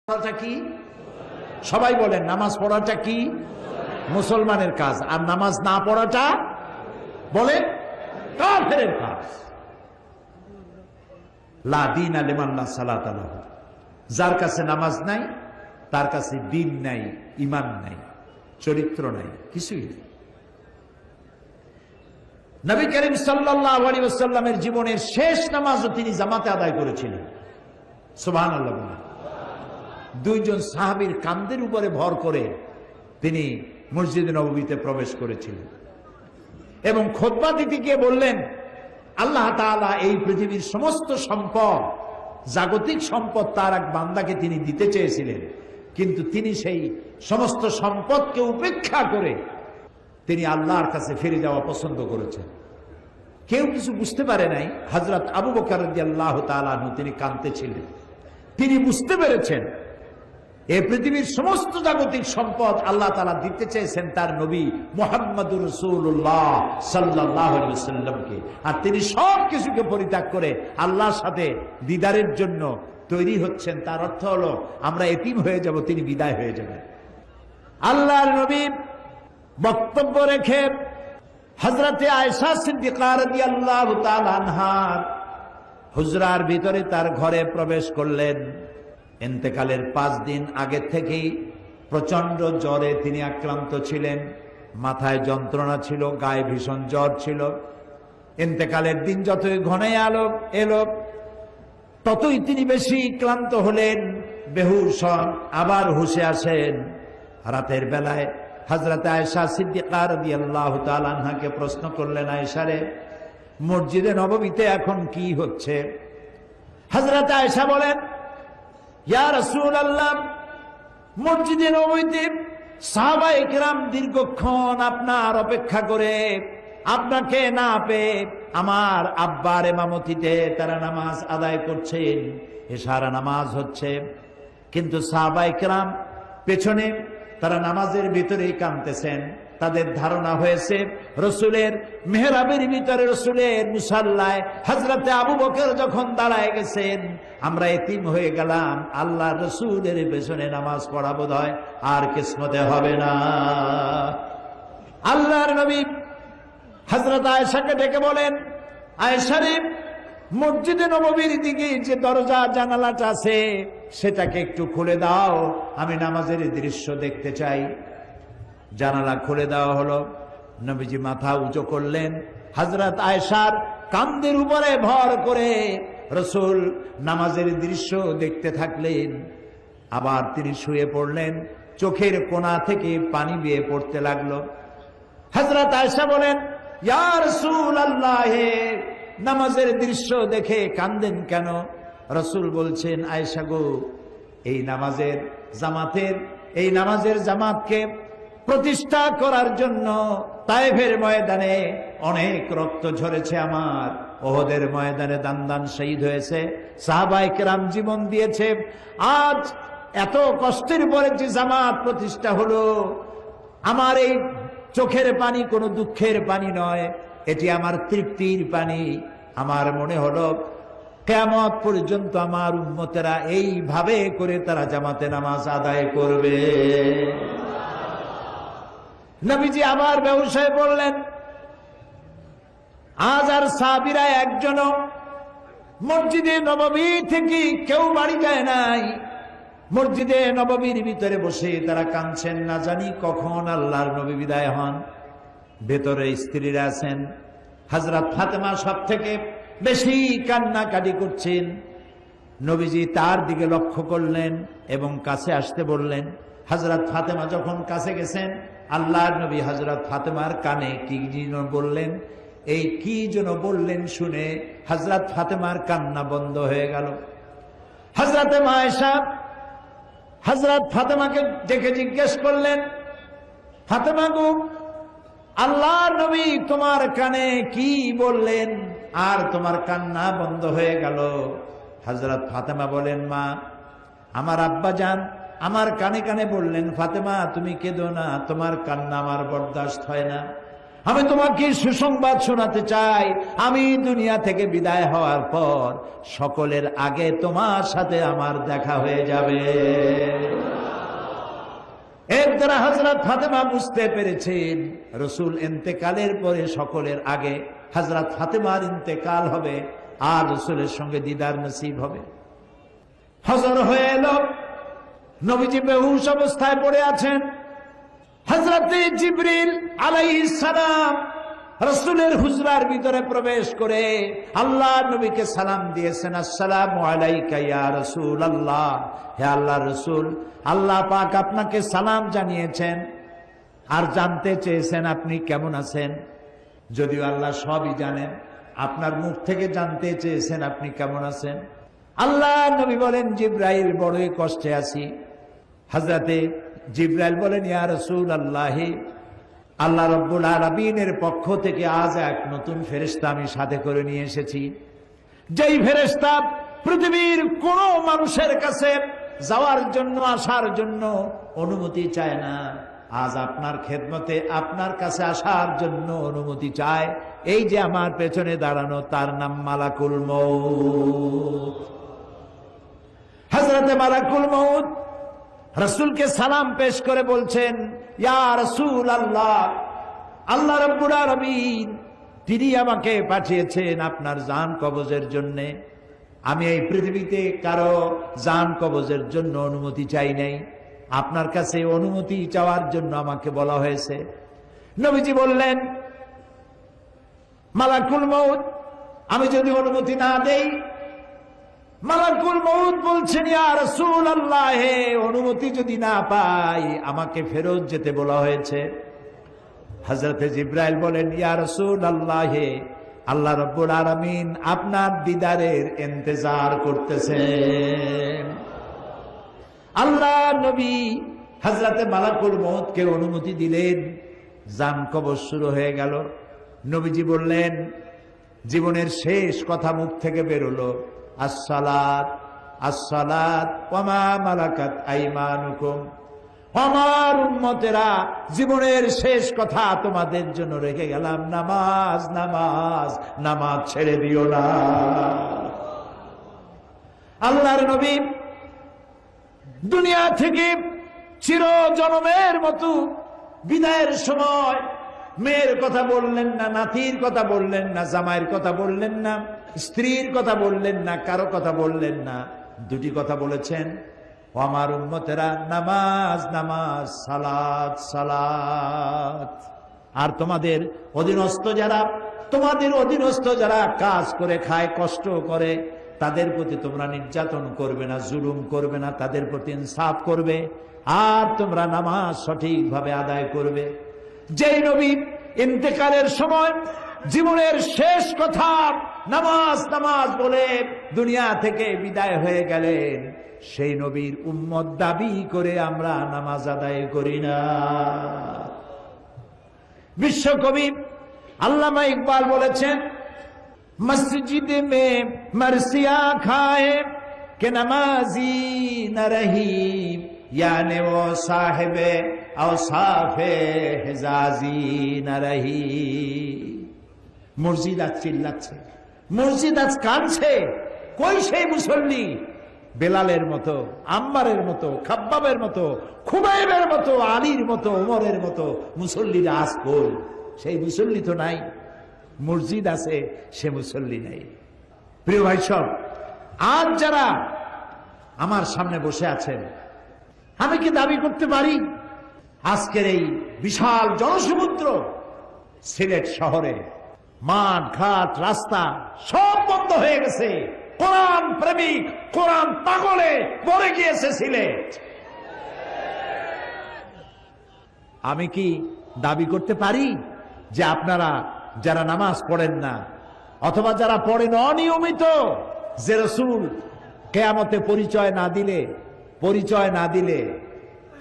পড়াটা কি? সবাই বলেন নামাজ পড়াটা কি? মুসলমানের কাজ, আর নামাজ না পড়াটা বলেন কাফেরের কাজ। লা দীনা লিমান লা সালাতা লাহু, যার কাছে নামাজ নাই তার কাছে দ্বীন নাই, ঈমান নাই, চরিত্র নাই, কিছুই নেই। নবী করিম সাল্লাল্লাহু আলাইহি ওয়াসাল্লামের জীবনের শেষ নামাজও তিনি জামাতে আদায় করেছিলেন। সুবহানাল্লাহ। দুইজন সাহাবীর কাঁধের উপরে ভর করে তিনি মসজিদে নববীতে প্রবেশ করেছিলেন এবং খুতবা দিতে গিয়ে বললেন, আল্লাহ তাআলা এই পৃথিবীর সমস্ত সম্পদ, জাগতিক সম্পদ তার এক বান্দাকে তিনি দিতে চেয়েছিলেন, কিন্তু তিনি সেই সমস্ত সম্পদকে উপেক্ষা করে তিনি আল্লাহর কাছে ফিরে যাওয়া পছন্দ করেছেন। কেউ কিছু বুঝতে পারে নাই। হযরত আবু বকর রাদিয়াল্লাহু তাআলা আনহু তিনি কাঁদতেছিলেন। তিনি বুঝতে পেরেছেন এই পৃথিবীর সমস্ত জাগতিক সম্পদ আল্লাহ তাআলা দিতে চেয়েছেন তার নবী মুহাম্মদুর রাসূলুল্লাহ সাল্লাল্লাহু আলাইহি ওয়াসাল্লামকে, আর তিনি সব কিছুকে পরিত্যাগ করে আল্লাহর সাথে দিদারের জন্য তৈরি হচ্ছেন। তার অর্থ হলো আমরা এতিম হয়ে যাব, তিনি বিদায় হয়ে যাবেন। আল্লাহর নবী বক্তব্য রেখে হযরতে আয়েশা সিদ্দিকা রাদিয়াল্লাহু তাআলা আনহা হুজরার ভিতরে তার ঘরে প্রবেশ করলেন। ইন্তেকালের 5 দিন আগে থেকেই প্রচন্ড জ্বরে তিনি আক্রান্ত ছিলেন, মাথায় যন্ত্রণা ছিল, গায়ে ভীষণ জ্বর ছিল। ইন্তেকালের দিন যতই ঘনায় এলো ততই তিনি বেশি ক্লান্ত হলেন, বেহুশ হন, আবার হুঁশে আসেন। রাতের বেলায় হযরত আয়েশা সিদ্দিকা রাদিয়াল্লাহু তাআলা আনহাকে প্রশ্ন করলেন, আয়েশা রে, মসজিদে নববীতে এখন কি হচ্ছে? হযরত আয়েশা বলেন, ইয়া রাসূলুল্লাহ, মসজিদে নববীতে সাহাবায়ে কেরাম দীর্ঘক্ষণ আপনার অপেক্ষা করে আপনাকে না পেয়ে আমার আব্বার ইমামতিতে তারা নামাজ আদায় করছেন, এশারা নামাজ হচ্ছে, কিন্তু সাহাবায়ে কেরাম পেছনে তারা নামাজের ভিতরেই কাঁদতেছেন। তাদের ধারণা হয়েছে রসুলের মেহরাবের ভিতরে, রসুলের মুসাল্লায় হযরতে আবু বকর যখন দাঁড়ায় গেছেন, আমরা এতিম হয়ে গেলাম, আল্লাহ রসুলের পেছনে নামাজ পড়া বোধহয় আর কিসমতে হবে না। আল্লাহর নবী হযরত আয়েশাকে ডেকে বলেন, আয়েশা রে, মসজিদে নববীর দিকে যে দরজা জানালাটা আছে সেটাকে একটু খুলে দাও, আমি নামাজের দৃশ্য দেখতে চাই। জানালা খুলে দেওয়া হলো। নবীজি মাথা উঁচু করলেন, হযরত আয়েশার কাঁধের উপরে ভর করে রাসূল নামাজের দৃশ্য দেখতে থাকলেন। আবার তিনি শুয়ে পড়লেন, চোখের কোণা থেকে পানি বেয়ে পড়তে লাগলো। হযরত আয়েশা বলেন, ইয়া রাসূলুল্লাহ, নামাজের দৃশ্য দেখে কাঁদেন কেন? রাসূল বলছেন, আয়েশা গো, এই নামাজের জামাতকে প্রতিষ্ঠা করার জন্য তায়েফের ময়দানে অনেক রক্ত ঝরেছে আমার, ওহদের ময়দানে দান শহীদ হয়েছে, সাহাবায়ে কেরাম জীবন দিয়েছে। আজ এত কষ্টের পরে যে জামাত প্রতিষ্ঠা হলো, আমার এই চোখের পানি কোনো দুঃখের পানি নয়, এটি আমার তৃপ্তির পানি। আমার মনে হলো কিয়ামত পর্যন্ত আমার উম্মতেরা এইভাবে করে তারা জামাতে নামাজ আদায় করবে। নবীজি আবার বেহুশ হয়ে পড়লেন। আজ আর সাহাবীরা একজনও মসজিদে নববী থেকে কেউ বাড়ি যায় নাই। মসজিদে নববীর ভিতরে বসে তারা কাঁদছেন, না জানি কখন আল্লাহর নবী বিদায় হন। ভেতরে স্ত্রীরা আছেন। হযরত ফাতেমা সব থেকে বেশি কান্নাকাটি করছেন। নবীজি তার দিকে লক্ষ্য করলেন এবং কাছে আসতে বললেন। হযরত ফাতেমা যখন কাছে গেছেন, আল্লাহর নবী হযরত ফাতেমার কানে কি যেন বললেন। এই কি যেন বললেন শুনে হযরত ফাতেমার কান্না বন্ধ হয়ে গেল। হযরত আয়েশা হযরত ফাতেমাকে ডেকে জিজ্ঞেস করলেন, ফাতেমা গো, আল্লাহর নবী তোমার কানে কি বললেন আর তোমার কান্না বন্ধ হয়ে গেল? হযরত ফাতেমা বলেন, মা, আমার আব্বা জান আমার কানে কানে বললেন, ফাতেমা তুমি কেঁদো না, তোমার কান্না আমার বরদাস্ত হয় না। আমি তোমাকে সুসংবাদ শোনাতে চাই, আমি দুনিয়া থেকে বিদায় হওয়ার পর সকলের আগে তোমার সাথে আমার দেখা হয়ে যাবে। এর দ্বারা হযরত ফাতেমা বুঝতে পেরেছেন রাসূল ইন্তেকালের পরে সকলের আগে হযরত ফাতেমার ইন্তেকাল হবে আর রাসূলের সঙ্গে দিদার নসিব হবে। ফজর হয়ে এলো, নবীজি বেহুশ অবস্থায় পড়ে আছেন। হযরতে জিবরিল আলাইহিস সালাম রাসূলের হুজরার ভিতরে প্রবেশ করে আল্লাহ নবীকে সালাম দিয়েছেন, আসসালামু আলাইকা ইয়া রাসূলুল্লাহ, হে আল্লাহর রাসূল, আল্লাহ পাক আপনাকে সালাম জানিয়েছেন আর জানতে চেয়েছেন আপনি কেমন আছেন। যদিও আল্লাহ সবই জানেন, আপনার মুখ থেকে জানতে চেয়েছেন আপনি কেমন আছেন। আল্লাহ নবী বলেন, জিবরাইল বড়ই কষ্টে আছি। হযরতে জিবরাইল বলেন, ইয়া রাসূলুল্লাহ, আল্লাহ রাব্বুল আলামিনের পক্ষ থেকে আজ এক নতুন ফেরেশতা আমি সাথে করে নিয়ে এসেছি, যেই ফেরেশতা পৃথিবীর কোন মানুষের কাছে যাওয়ার জন্য আসার জন্য অনুমতি চায় না, আজ আপনার খেদমতে আপনার কাছে আসার জন্য অনুমতি চায়। এই যে আমার পেছনে দাঁড়ানো, তার নাম মালাকুল মউত। হযরতে মালাকুল মউত রাসূলকে সালাম পেশ করে বলছেন, ইয়া রাসূলুল্লাহ, আল্লাহ রাব্বুল আলামিন তিনি আমাকে পাঠিয়েছেন আপনার জান কবজের জন্য। আমি এই পৃথিবীতে কারো জান কবজের জন্য অনুমতি চাই নাই, আপনার কাছে অনুমতি চাওয়ার জন্য আমাকে বলা হয়েছে। নবীজি বললেন, মালাকুল মউত, আমি যদি অনুমতি না দেই? মালাকুল মউত বলছেন, ইয়া রাসূলুল্লাহ, অনুমতি যদি না পাই আমাকে ফেরত যেতে বলা হয়েছে। হযরতে জিবরাইল বলেন, ইয়া রাসূলুল্লাহ, আল্লাহ রাব্বুল আলামিন আপনার দিদারের ইন্তজার করতেছেন। আল্লাহ নবী হযরতে মালাকুল মউতকে অনুমতি দিলেন, জান কবজ শুরু হয়ে গেল। নবীজি বললেন, জীবনের শেষ কথা মুখ থেকে বেরোলো, আসসালাত আসসালাত ওয়া মা মালাকাত আইমানুকুম। আমার উম্মতেরা, জীবনের শেষ কথা তোমাদের জন্য রেখে গেলাম, নামাজ নামাজ নামাজ ছেড়ে দিও না। আল্লাহর নবী দুনিয়া থেকে চির জনমের মতো বিদায়ের সময় মেয়ের কথা বললেন না, নাতির কথা বললেন না, জামাইয়ের কথা বললেন না, স্ত্রীর কথা বললেন না, কারো কথা বললেন না। দুটি কথা বলেছেন, আমার উম্মতেরা, নামাজ নামাজ, সালাত সালাত। আর তোমাদের অধীনস্থ যারা কাজ করে খায়, কষ্ট করে, তাদের প্রতি তোমরা নির্যাতন করবে না, জুলুম করবে না, তাদের প্রতি ইনসাফ করবে, আর তোমরা নামাজ সঠিকভাবে আদায় করবে। যেই নবী ইন্তেকালের সময় জীবনের শেষ কথা নামাজ নামাজ বলে দুনিয়া থেকে বিদায় হয়ে গেলেন, সেই নবীর উম্মত দাবি করে আমরা নামাজ আদায় করি না। বিশ্বকবি আল্লামা ইকবাল বলেছেন, মসজিদ মে মরসিয়া খায়ে কে নামাজি না রহি, याने वो साहिबे औसाफे हिजाजी न रही। মসজিদ আজ চিল্লাচ্ছে, মসজিদ আজ কাঁদছে। কই সেই মুসল্লি? বেলালের মতো, আম্মারের মতো, খাব্বাবের মতো, খুবাইবের মতো, আলীর মতো, ওমরের মতো মুসল্লিরা আজ কই? সেই মুসল্লি তো নাই। মসজিদ আছে, সে মুসল্লি নাই। প্রিয় ভাই সব, আজ যারা আমার সামনে বসে আছেন, আমি কি দাবি করতে পারি আজকের এই বিশাল জনসমুদ্র সিলেট শহরে মাঠ ঘাট রাস্তা সব বন্ধ হয়ে গেছে, কোরআন প্রেমিক কোরআন পাগলে পড়ে গিয়েছে সিলেট? আমি কি দাবি করতে পারি যে আপনারা যারা নামাজ পড়েন না অথবা যারা পড়েন অনিয়মিত, যে রাসূল কিয়ামতে পরিচয় না দিলে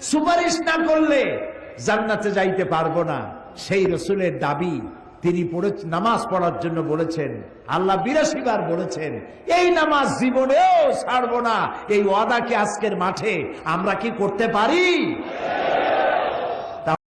সুপারিশ না করলে জান্নাতে যাইতে পারবো না, সেই রাসূলের দাবি তিনি নামাজ পড়ার জন্য বলেছেন, আল্লাহ ৮২ বার বলেছেন, এই নামাজ জীবনেও ছাড়বো না, এই ওয়াদা কি আজকের মাঠে আমরা কি করতে পারি?